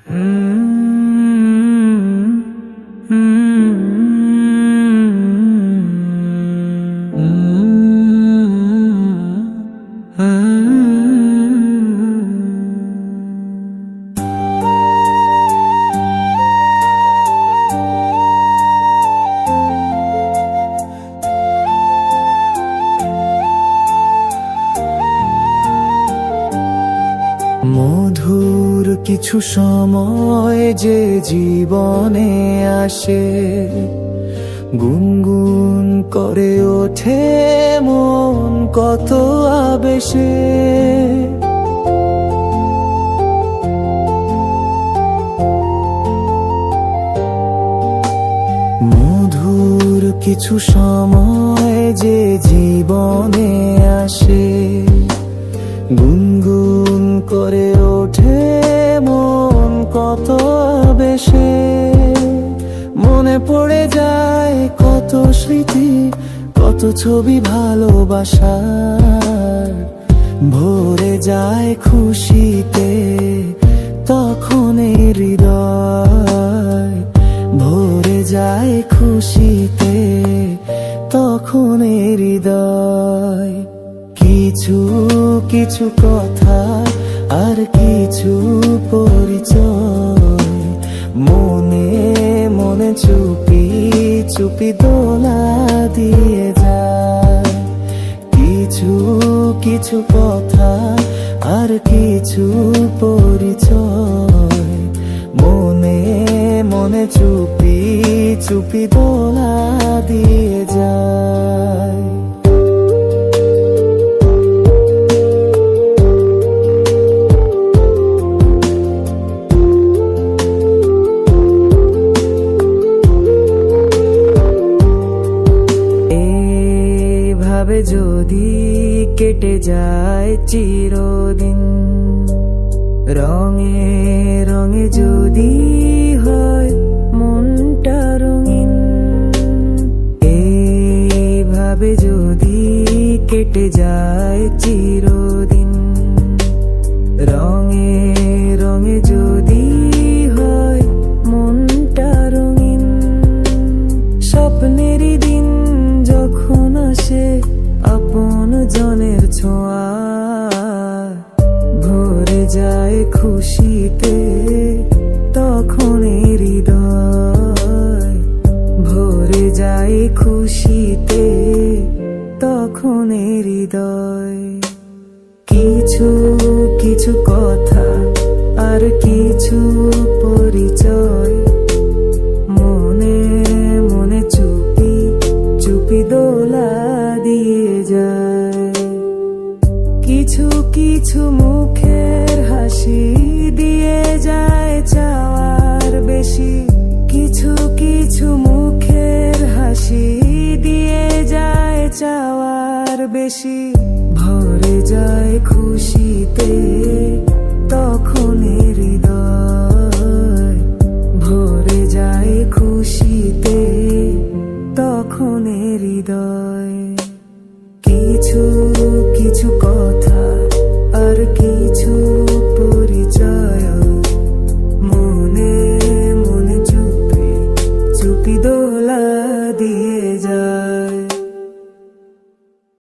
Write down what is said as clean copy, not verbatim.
মধুর কিছু সময় যে জীবনে আসে, গুনগুন করে ওঠে মন কত আবেশে। মধুর কিছু সময় যে জীবনে আসে, গুনগুন করে ওঠে মন কত বেশে। মনে পড়ে যায় কত স্মৃতি, কত ছবি ভালোবাসার। ভরে যায় খুশিতে তখন এই হৃদয়, ভরে যায় খুশিতে তখন এই হৃদয়। কিছু কিছু কথা আর কিছু পরিচয়, মনে মনে চুপি চুপি দোলা দিয়ে যায়। কিছু কিছু কথা আর কিছু পরিচয়, মনে মনে চুপি চুপি দোলা দিয়ে যায়। ভাবে যদি কেটে যায় চিরদিন, রঙে